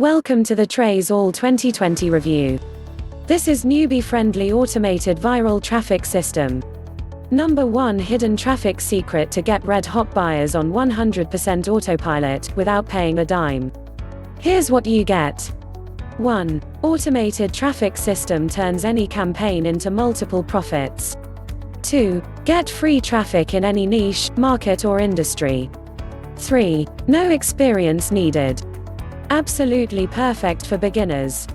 Welcome to the TrazeAll 2020 review. This is Newbie-friendly automated viral traffic system. Number 1 hidden traffic secret to get red-hot buyers on 100% autopilot, without paying a dime. Here's what you get. 1. Automated traffic system turns any campaign into multiple profits. 2. Get free traffic in any niche, market or industry. 3. No experience needed. Absolutely perfect for beginners.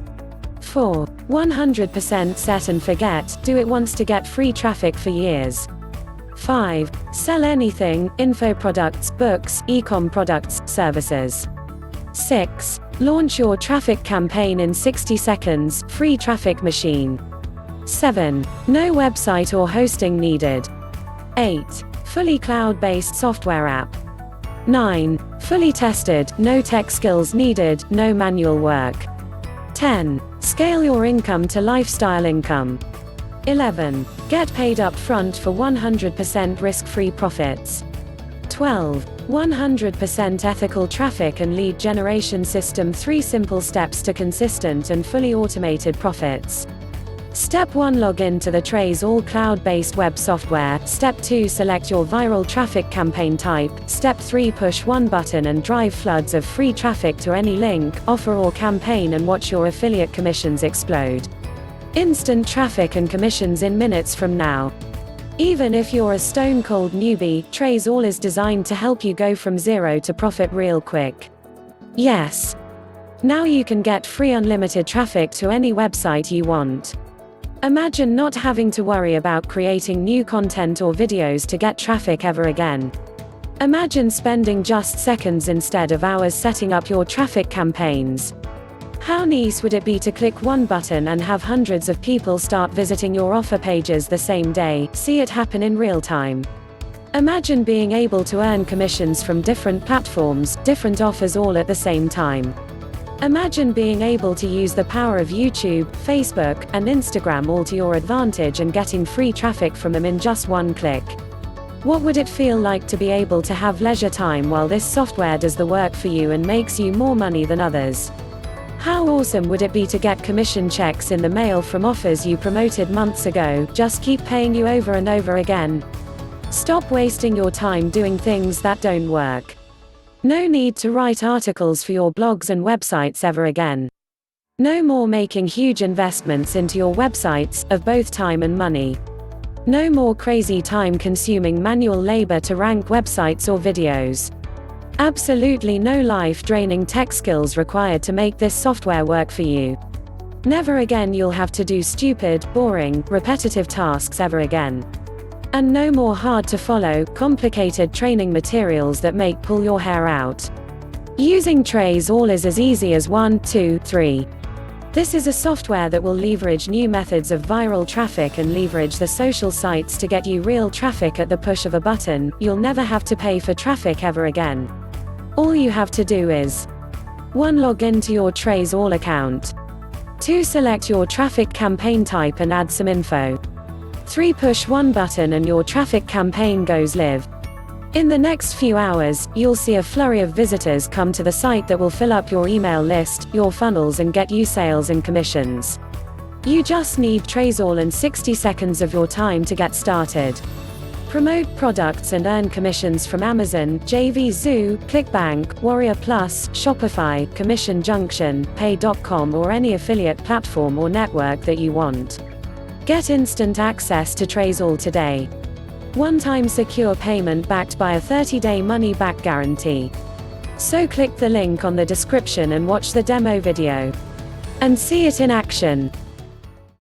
4. 100% set and forget, do it once to get free traffic for years. 5. Sell anything, info products, books, e-com products, services. 6. Launch your traffic campaign in 60 seconds, free traffic machine. 7. No website or hosting needed. 8. Fully cloud-based software app. 9. Fully tested, no tech skills needed, no manual work. 10. Scale your income to lifestyle income. 11. Get paid up front for 100% risk-free profits. 12. 100% ethical traffic and lead generation system. 3 simple steps to consistent and fully automated profits. Step 1. Log in to the TrazeAll cloud-based web software. Step 2. Select your viral traffic campaign type. Step 3. Push one button and drive floods of free traffic to any link, offer or campaign and watch your affiliate commissions explode. Instant traffic and commissions in minutes from now. Even if you're a stone-cold newbie, TrazeAll is designed to help you go from zero to profit real quick. Yes. Now you can get free unlimited traffic to any website you want. Imagine not having to worry about creating new content or videos to get traffic ever again. Imagine spending just seconds instead of hours setting up your traffic campaigns. How nice would it be to click one button and have hundreds of people start visiting your offer pages the same day, see it happen in real time. Imagine being able to earn commissions from different platforms, different offers all at the same time. Imagine being able to use the power of YouTube, Facebook, and Instagram all to your advantage and getting free traffic from them in just one click. What would it feel like to be able to have leisure time while this software does the work for you and makes you more money than others? How awesome would it be to get commission checks in the mail from offers you promoted months ago, just keep paying you over and over again? Stop wasting your time doing things that don't work. No need to write articles for your blogs and websites ever again. No more making huge investments into your websites, of both time and money. No more crazy time-consuming manual labor to rank websites or videos. Absolutely no life-draining tech skills required to make this software work for you. Never again you'll have to do stupid, boring, repetitive tasks ever again. And no more hard-to-follow, complicated training materials that make pull your hair out. Using TrazeAll is as easy as 1, 2, 3. This is a software that will leverage new methods of viral traffic and leverage the social sites to get you real traffic at the push of a button. You'll never have to pay for traffic ever again. All you have to do is 1. Log into your TrazeAll account. 2. Select your traffic campaign type and add some info. 3. Push one button and your traffic campaign goes live. In the next few hours, you'll see a flurry of visitors come to the site that will fill up your email list, your funnels and get you sales and commissions. You just need TrazeAll and 60 seconds of your time to get started. Promote products and earn commissions from Amazon, JVZoo, ClickBank, Warrior Plus, Shopify, Commission Junction, Pay.com or any affiliate platform or network that you want. Get instant access to TrazeAll today. One-time secure payment backed by a 30-day money-back guarantee. So click the link on the description and watch the demo video. And see it in action.